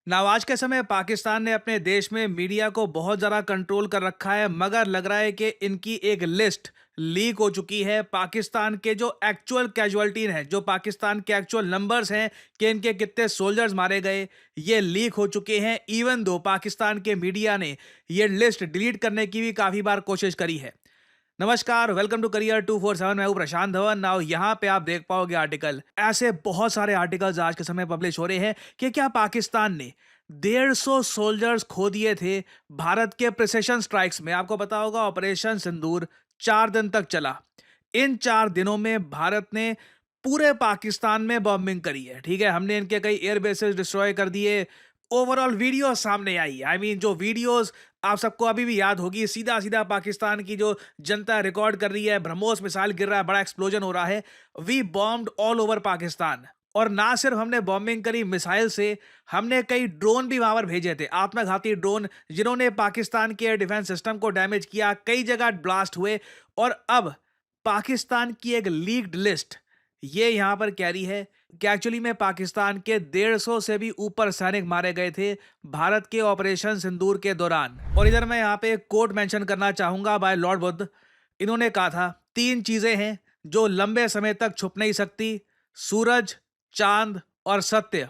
Now आज के समय पाकिस्तान ने अपने देश में मीडिया को बहुत ज़्यादा कंट्रोल कर रखा है, मगर लग रहा है कि इनकी एक लिस्ट लीक हो चुकी है। पाकिस्तान के जो एक्चुअल कैजुअलिटी हैं, जो पाकिस्तान के एक्चुअल नंबर्स हैं कि इनके कितने सोल्जर्स मारे गए, ये लीक हो चुके हैं। इवन दो पाकिस्तान के मीडिया ने ये लिस्ट डिलीट करने की भी काफ़ी बार कोशिश करी है। नमस्कार, वेलकम टू करियर 247। मैं हूं प्रशांत धवन। नाउ यहाँ पे आप देख पाओगे आर्टिकल, ऐसे बहुत सारे आर्टिकल्स आज के समय पब्लिश हो रहे हैं कि क्या पाकिस्तान ने 150 सोल्जर्स खो दिए थे भारत के प्रिसिशन स्ट्राइक्स में। आपको पता होगा ऑपरेशन सिंदूर 4 दिन तक चला। इन 4 दिनों में भारत ने पूरे पाकिस्तान में बॉम्बिंग करी है। ठीक है, हमने इनके कई एयर बेसेस डिस्ट्रॉय कर दिए। ओवरऑल वीडियो सामने आई। जो वीडियोस आप सबको अभी भी याद होगी, सीधा सीधा पाकिस्तान की जो जनता रिकॉर्ड कर रही है, ब्रह्मोस मिसाइल गिर रहा है, बड़ा एक्सप्लोजन हो रहा है। We bombed all over Pakistan. और ना सिर्फ हमने बॉम्बिंग करी मिसाइल से, हमने कई ड्रोन भी वहां पर भेजे थे, आत्मघाती ड्रोन, जिन्होंने पाकिस्तान के एयर डिफेंस सिस्टम को डैमेज किया। कई जगह ब्लास्ट हुए। और अब पाकिस्तान की एक लीक्ड लिस्ट ये यहां पर कह रही है कि एक्चुअली में पाकिस्तान के 150 से भी ऊपर सैनिक मारे गए थे भारत के ऑपरेशन सिंदूर के दौरान। और इधर मैं यहां पे एक कोट मेंशन करना चाहूंगा बाय लॉर्ड बुद्ध। इन्होंने कहा था, 3 चीजें हैं जो लंबे समय तक छुप नहीं सकती, सूरज, चांद और सत्य।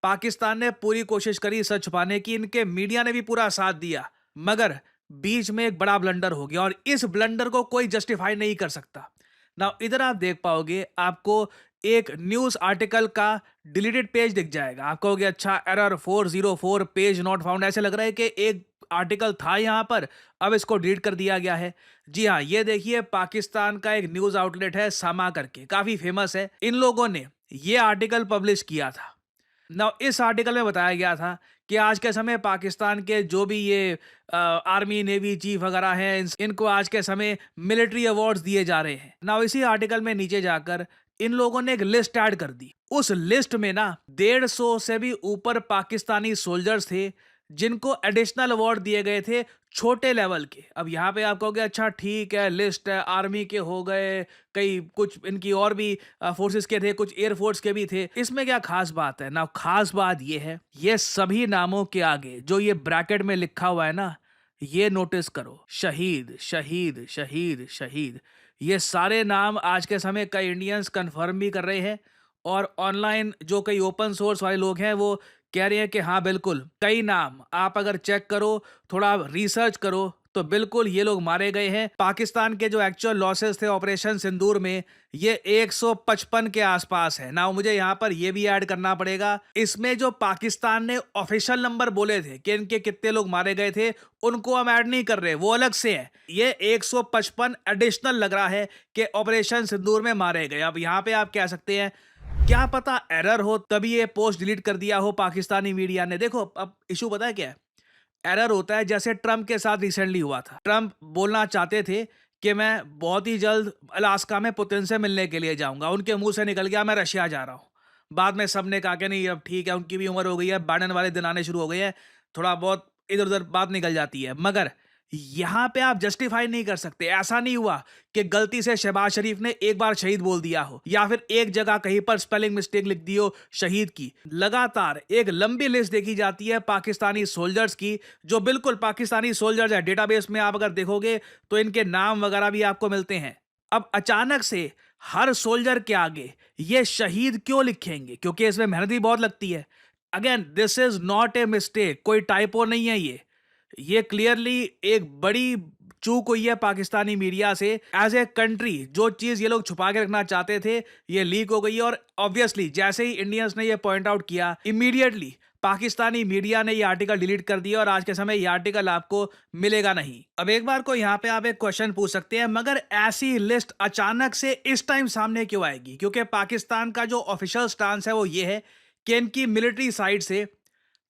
पाकिस्तान ने पूरी कोशिश करी सच छुपाने की, इनके मीडिया ने भी पूरा साथ दिया, मगर बीच में एक बड़ा ब्लंडर हो गया और इस ब्लंडर को कोई जस्टिफाई नहीं कर सकता। ना इधर आप देख पाओगे, आपको एक न्यूज आर्टिकल का डिलीटेड पेज दिख जाएगा। आप कहोगे अच्छा, एरर 404 पेज नॉट फाउंड। ऐसे लग रहा है कि एक आर्टिकल था यहां पर, अब इसको डिलीट कर दिया गया है। जी हाँ, ये देखिए, पाकिस्तान का एक न्यूज आउटलेट है सामा करके, काफी फेमस है। इन लोगों ने ये आर्टिकल पब्लिश किया था। ना इस आर्टिकल में बताया गया था कि आज के समय पाकिस्तान के जो भी ये आर्मी नेवी चीफ वगैरह हैं, इनको आज के समय मिलिट्री अवार्ड्स दिए जा रहे हैं। ना इसी आर्टिकल में नीचे जाकर इन लोगों ने एक लिस्ट ऐड कर दी। उस लिस्ट में ना 150 से भी ऊपर पाकिस्तानी सोल्जर्स थे जिनको एडिशनल अवार्ड दिए गए थे, छोटे लेवल के। अब यहाँ पे आप कहोगे अच्छा ठीक है, लिस्ट है, आर्मी के हो गए, कई कुछ इनकी और भी फोर्सेस के थे, कुछ एयरफोर्स के भी थे। इसमें क्या खास बात है ना? खास बात ये है, ये सभी नामों के आगे जो ये ब्रैकेट में लिखा हुआ है ना, ये नोटिस करो, शहीद शहीद शहीद शहीद। ये सारे नाम आज के समय कई इंडियंस कंफर्म भी कर रहे हैं। और ऑनलाइन जो कई ओपन सोर्स वाले लोग हैं वो कह रहे हैं कि हाँ बिल्कुल, कई नाम आप अगर चेक करो, थोड़ा रिसर्च करो, तो बिल्कुल ये लोग मारे गए हैं। पाकिस्तान के जो एक्चुअल लॉसेस थे ऑपरेशन सिंदूर में, ये 155 के आसपास है ना। मुझे यहाँ पर ये भी ऐड करना पड़ेगा, इसमें जो पाकिस्तान ने ऑफिशियल नंबर बोले थे कि इनके कितने लोग मारे गए थे, उनको हम ऐड नहीं कर रहे, वो अलग से है। ये 155 एडिशनल लग रहा है कि ऑपरेशन सिंदूर में मारे गए। अब यहाँ पे आप कह सकते हैं क्या पता एरर हो तभी ये पोस्ट डिलीट कर दिया हो पाकिस्तानी मीडिया ने। देखो, अब इशू पता है क्या है? एरर होता है जैसे ट्रम्प के साथ रिसेंटली हुआ था। ट्रम्प बोलना चाहते थे कि मैं बहुत ही जल्द अलास्का में पुतिन से मिलने के लिए जाऊंगा, उनके मुंह से निकल गया मैं रशिया जा रहा हूं। बाद में सबने कहा कि नहीं, अब ठीक है, उनकी भी उम्र हो गई है, बाइडेन वाले दिन आने शुरू हो गए हैं, थोड़ा बहुत इधर उधर बात निकल जाती है। मगर यहां पे आप जस्टिफाई नहीं कर सकते। ऐसा नहीं हुआ कि गलती से शहबाज शरीफ ने एक बार शहीद बोल दिया हो, या फिर एक जगह कहीं पर स्पेलिंग मिस्टेक लिख दी हो शहीद की। लगातार एक लंबी लिस्ट देखी जाती है पाकिस्तानी सोल्जर्स की, जो बिल्कुल पाकिस्तानी सोल्जर्स है। डेटाबेस में आप अगर देखोगे तो इनके नाम वगैरह भी आपको मिलते हैं। अब अचानक से हर सोल्जर के आगे ये शहीद क्यों लिखेंगे? क्योंकि इसमें मेहनत भी बहुत लगती है। Again, this is not a mistake, कोई टाइपो नहीं है ये क्लियरली एक बड़ी चूक हुई है पाकिस्तानी मीडिया से। एज ए कंट्री जो चीज ये लोग छुपा के रखना चाहते थे, ये लीक हो गई है। और ऑब्वियसली जैसे ही इंडियंस ने ये पॉइंट आउट किया, इमीडिएटली पाकिस्तानी मीडिया ने ये आर्टिकल डिलीट कर दिया और आज के समय ये आर्टिकल आपको मिलेगा नहीं। अब एक बार को यहाँ पे आप एक क्वेश्चन पूछ सकते हैं, मगर ऐसी लिस्ट अचानक से इस टाइम सामने क्यों आएगी? क्योंकि पाकिस्तान का जो ऑफिशियल स्टांस है वो ये है कि इनकी मिलिट्री साइड से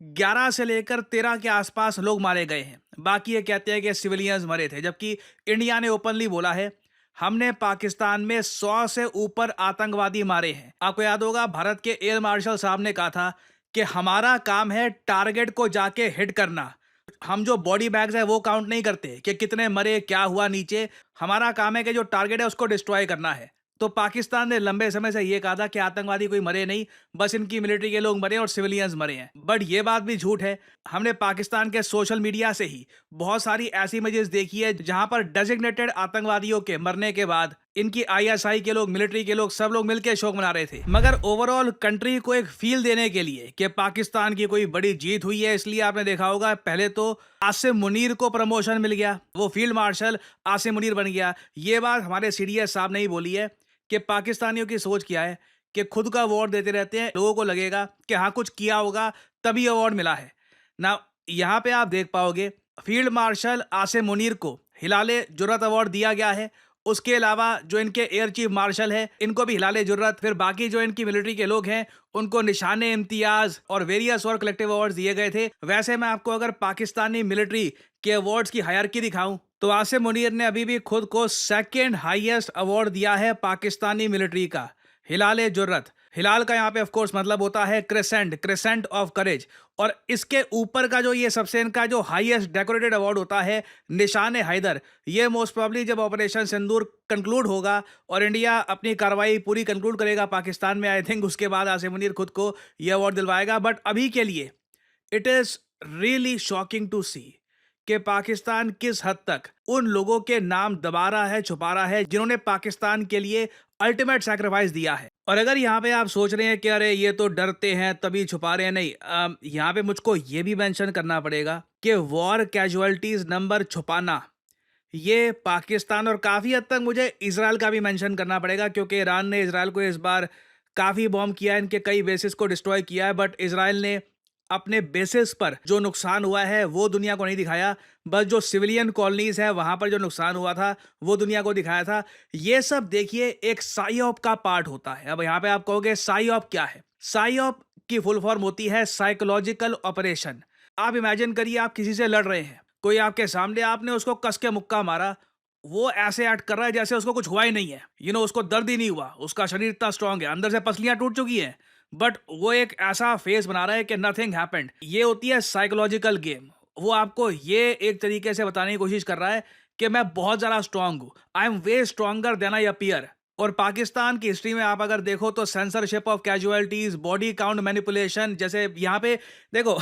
11 से लेकर 13 के आसपास लोग मारे गए हैं। बाकी ये कहते हैं कि सिविलियंस मरे थे, जबकि इंडिया ने ओपनली बोला है हमने पाकिस्तान में 100 से ऊपर आतंकवादी मारे हैं। आपको याद होगा भारत के एयर मार्शल साहब ने कहा था कि हमारा काम है टारगेट को जाके हिट करना, हम जो बॉडी बैग्स है वो काउंट नहीं करते कि कितने मरे, क्या हुआ नीचे। हमारा काम है कि जो टारगेट है उसको डिस्ट्रॉय करना है। तो पाकिस्तान ने लंबे समय से ये कहा था कि आतंकवादी कोई मरे नहीं, बस इनकी मिलिट्री के लोग मरे और सिविलियंस मरे हैं। बट ये बात भी झूठ है। हमने पाकिस्तान के सोशल मीडिया से ही बहुत सारी ऐसी इमेजेस देखी है जहां पर डेजिग्नेटेड आतंकवादियों के मरने के बाद इनकी आईएसआई के लोग, मिलिट्री के लोग, सब लोग मिलकर शोक मना रहे थे। मगर ओवरऑल कंट्री को एक फील देने के लिए कि पाकिस्तान की कोई बड़ी जीत हुई है, इसलिए आपने देखा होगा पहले तो आसिम मुनीर को प्रमोशन मिल गया, वो फील्ड मार्शल आसिम मुनीर बन गया। ये बात हमारे सीडीएस साहब ने ही बोली है कि पाकिस्तानियों की सोच क्या है कि खुद का अवार्ड देते रहते हैं, लोगों को लगेगा कि हाँ कुछ किया होगा तभी अवार्ड मिला है ना। यहाँ पे आप देख पाओगे फील्ड मार्शल आसिम मुनीर को हिलाले जुर्रत अवार्ड दिया गया है। उसके अलावा जो इनके एयर चीफ मार्शल है इनको भी हिलाले जुर्रत, फिर बाकी जो इनकी मिलिट्री के लोग हैं उनको निशाने इम्तियाज और वेरियस और कलेक्टिव अवार्ड्स दिए गए थे। वैसे मैं आपको अगर पाकिस्तानी मिलिट्री के अवार्ड्स की हायरार्की दिखाऊं तो आसिम मुनीर ने अभी भी खुद को सेकंड हाईएस्ट अवार्ड दिया है पाकिस्तानी मिलिट्री का, हिलाले जुर्रत। हिलाल का यहाँ पे ऑफ कोर्स मतलब होता है क्रेसेंट, क्रेसेंट ऑफ करेज। और इसके ऊपर का जो ये सबसे इनका जो हाईएस्ट डेकोरेटेड अवार्ड होता है निशान हैदर, ये मोस्ट प्रॉब्ली जब ऑपरेशन सिंदूर कंक्लूड होगा और इंडिया अपनी कार्रवाई पूरी कंक्लूड करेगा पाकिस्तान में, आई थिंक उसके बाद आसिम मुनीर खुद को ये अवार्ड दिलवाएगा। बट अभी के लिए it is really shocking to see कि पाकिस्तान किस हद तक उन लोगों के नाम दबा रहा है, छुपा रहा है जिन्होंने पाकिस्तान के लिए अल्टीमेट सैक्रिफाइस दिया है। और अगर यहाँ पे आप सोच रहे हैं कि अरे ये तो डरते हैं तभी छुपा रहे हैं, नहीं, यहाँ पे मुझको ये भी मेंशन करना पड़ेगा कि वॉर कैजुअलिटीज नंबर छुपाना ये पाकिस्तान और काफ़ी हद तक मुझे इजराइल का भी मेंशन करना पड़ेगा, क्योंकि ईरान ने इजराइल को इस बार काफ़ी बॉम्ब किया है, इनके कई बेसिस को डिस्ट्रॉय किया है। बट इजराइल ने अपने बेसिस पर जो नुकसान हुआ है वो दुनिया को नहीं दिखाया, बस जो सिविलियन कॉलोनीज है वहां पर जो नुकसान हुआ था वो दुनिया को दिखाया था। ये सब देखिए एक साइऑप का पार्ट होता है। अब यहाँ पे आप कहोगे साइऑप क्या है? साइऑप की फुल फॉर्म होती है साइकोलॉजिकल ऑपरेशन। आप इमेजिन करिए आप किसी से लड़ रहे हैं, कोई आपके सामने, आपने उसको कस के मुक्का मारा, वो ऐसे एक्ट कर रहा है जैसे उसको कुछ हुआ ही नहीं है, उसको दर्द ही नहीं हुआ, उसका शरीर इतना स्ट्रांग है, अंदर से पसलियां टूट चुकी हैं, बट वो एक ऐसा फेस बना रहा है कि नथिंग हैपेंड। ये होती है साइकोलॉजिकल गेम। वो आपको ये एक तरीके से बताने की कोशिश कर रहा है कि मैं बहुत ज्यादा स्ट्रांग हूं, I am way stronger than I appear. और पाकिस्तान की हिस्ट्री में आप अगर देखो तो censorship of casualties, body count manipulation, जैसे यहाँ पे देखो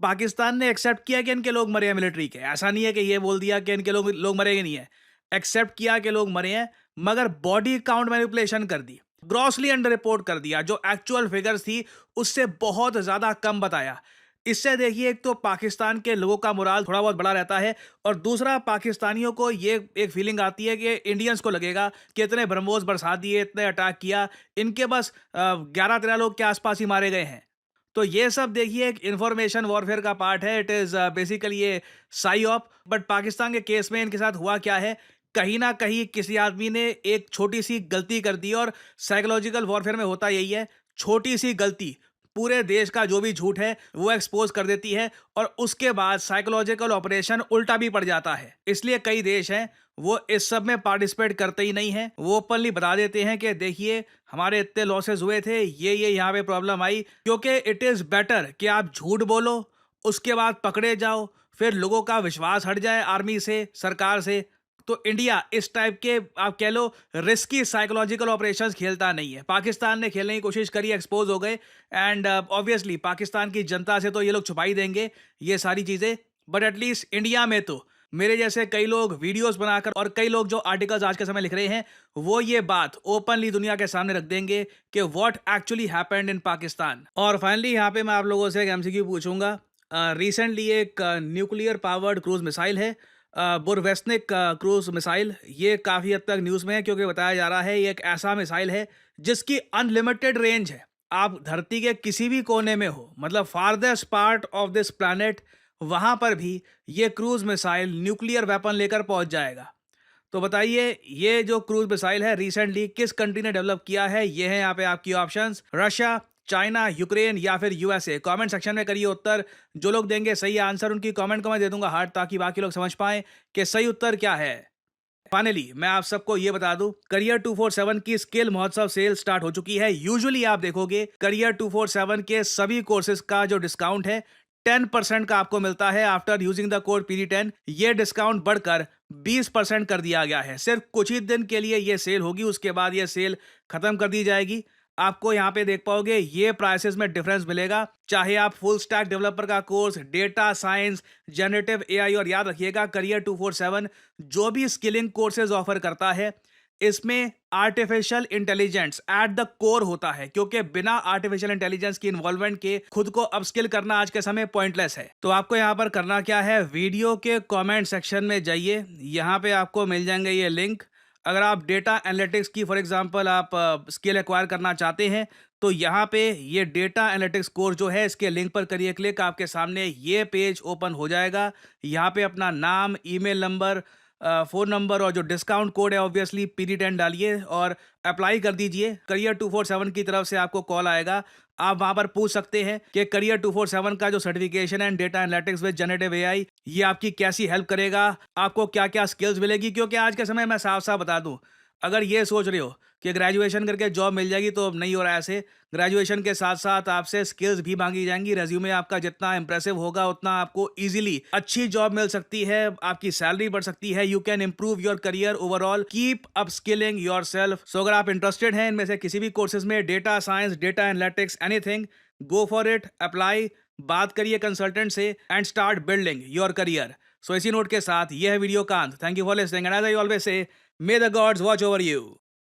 पाकिस्तान ने एक्सेप्ट किया कि इनके लोग मरे हैं मिलिट्री के, ऐसा नहीं है कि ये बोल दिया कि इनके लोग मरेंगे नहीं है, एक्सेप्ट किया कि लोग मरे हैं, मगर बॉडी काउंट मैनिपुलेशन कर दी, ग्रॉसली अंडर रिपोर्ट कर दिया, जो एक्चुअल फिगर्स थी उससे बहुत ज्यादा कम बताया। इससे देखिए एक तो पाकिस्तान के लोगों का मोराल थोड़ा बहुत बड़ा रहता है, और दूसरा पाकिस्तानियों को ये एक फीलिंग आती है कि इंडियंस को लगेगा कि इतने ब्रह्मोस बरसा दिए, इतने अटैक किया, इनके बस 11-13 लोग के आसपास ही मारे गए हैं। तो ये सब देखिए एक इंफॉर्मेशन वॉरफेयर का पार्ट है। इट इज बेसिकली ये साइऑप। बट पाकिस्तान के केस में इनके साथ हुआ क्या है, कहीं ना कहीं किसी आदमी ने एक छोटी सी गलती कर दी, और साइकोलॉजिकल वॉरफेयर में होता यही है, छोटी सी गलती पूरे देश का जो भी झूठ है वो एक्सपोज कर देती है, और उसके बाद साइकोलॉजिकल ऑपरेशन उल्टा भी पड़ जाता है। इसलिए कई देश हैं वो इस सब में पार्टिसिपेट करते ही नहीं है, वो ओपनली बता देते हैं कि देखिए हमारे इतने लॉसेस हुए थे, ये यहाँ पे प्रॉब्लम आई। क्योंकि इट इज बेटर कि आप झूठ बोलो, उसके बाद पकड़े जाओ, फिर लोगों का विश्वास हट जाए आर्मी से, सरकार से। तो इंडिया इस टाइप के आप कह लो रिस्की साइकोलॉजिकल ऑपरेशंस खेलता नहीं है। पाकिस्तान ने खेलने की कोशिश करी, एक्सपोज हो गए, एंड ऑब्वियसली पाकिस्तान की जनता से तो ये लोग छुपा ही देंगे ये सारी चीजें। बट एटलीस्ट इंडिया में तो मेरे जैसे कई लोग वीडियोस बनाकर और कई लोग जो आर्टिकल्स आज के समय लिख रहे हैं वो ये बात ओपनली दुनिया के सामने रख देंगे कि what actually happened in Pakistan. और फाइनली यहाँ पे मैं आप लोगों से एक एमसीक्यू पूछूंगा। रिसेंटली एक न्यूक्लियर पावर्ड क्रूज मिसाइल है, बुरवेस्निक क्रूज मिसाइल, ये काफ़ी हद तक न्यूज़ में है, क्योंकि बताया जा रहा है ये एक ऐसा मिसाइल है जिसकी अनलिमिटेड रेंज है। आप धरती के किसी भी कोने में हो, मतलब farthest part of this planet, वहां पर भी ये क्रूज मिसाइल न्यूक्लियर वेपन लेकर पहुंच जाएगा। तो बताइए ये जो क्रूज मिसाइल है रिसेंटली किस कंट्री ने डेवलप किया है? ये है यहाँ पे आपकी ऑप्शंस, रशिया, चाइना, यूक्रेन या फिर यूएसए। कमेंट सेक्शन में करिए उत्तर। जो लोग देंगे सही आंसर उनकी कमेंट को मैं दे दूंगा हार्ट, ताकि बाकी लोग समझ पाएं कि सही उत्तर क्या है। फाइनली मैं आप सबको ये बता दूं, करियर 247 की स्किल महोत्सव सेल स्टार्ट हो चुकी है। यूजुअली आप देखोगे करियर 247 के सभी कोर्सेज का जो डिस्काउंट है 10% का आपको मिलता है after using the code PD10। ये डिस्काउंट बढ़कर 20% कर दिया गया है। सिर्फ कुछ ही दिन के लिए ये सेल होगी, उसके बाद ये सेल खत्म कर दी जाएगी। आपको यहाँ पे देख पाओगे ये प्राइसेस में डिफरेंस मिलेगा, चाहे आप फुल स्टैक डेवलपर का course, data science, generative AI, और याद रखिएगा करियर 247 जो भी स्किलिंग कोर्सेज ऑफर करता है, इसमें artificial intelligence at the core होता है, क्योंकि बिना आर्टिफिशियल इंटेलिजेंस की इन्वॉल्वमेंट के खुद को अपस्किल करना आज के समय पॉइंटलेस है। तो आपको यहाँ पर करना क्या है, वीडियो के कमेंट सेक्शन में जाइए, यहाँ पे आपको मिल जाएंगे ये लिंक। अगर आप डेटा एनालिटिक्स की फॉर एग्जांपल आप स्किल एक्वायर करना चाहते हैं, तो यहाँ पे ये डेटा एनालिटिक्स कोर्स जो है इसके लिंक पर करिए क्लिक, आपके सामने ये पेज ओपन हो जाएगा। यहाँ पे अपना नाम, ईमेल नंबर, फ़ोन नंबर और जो डिस्काउंट कोड है ऑब्वियसली PD10 डालिए और अप्लाई कर दीजिए। करियर 247 की तरफ से आपको कॉल आएगा। आप वहाँ पर पूछ सकते हैं कि करियर 247 का जो सर्टिफिकेशन है data analytics with generative AI, ये आपकी कैसी हेल्प करेगा, आपको क्या-क्या स्किल्स मिलेगी। क्योंकि आज के समय मैं साफ-साफ बता दूँ, अगर ये सोच रहे हो कि ग्रेजुएशन करके जॉब मिल जाएगी, तो नहीं हो रहा है ऐसे। ग्रेजुएशन के साथ-साथ आपसे स्किल्स भी माँगी जाएँगी। रेज़्यूमे आपका जितना इम्प्रेसिव होगा, उतना आपको ईज़िली अच्छी जॉब मिल सकती है, आपकी सैलरी बढ़ सकती है। You can improve your career overall, keep upskilling yourself. So अगर आप इंटरेस्टेड हैं इनमें से किसी भी कोर्सेज़ में, data science, data analytics, anything, go for it, apply, बात करिए कंसल्टेंट से and start building your career. So इसी नोट के साथ ये है वीडियो का अंत। Thank you for listening and as I always say, may the gods watch over you.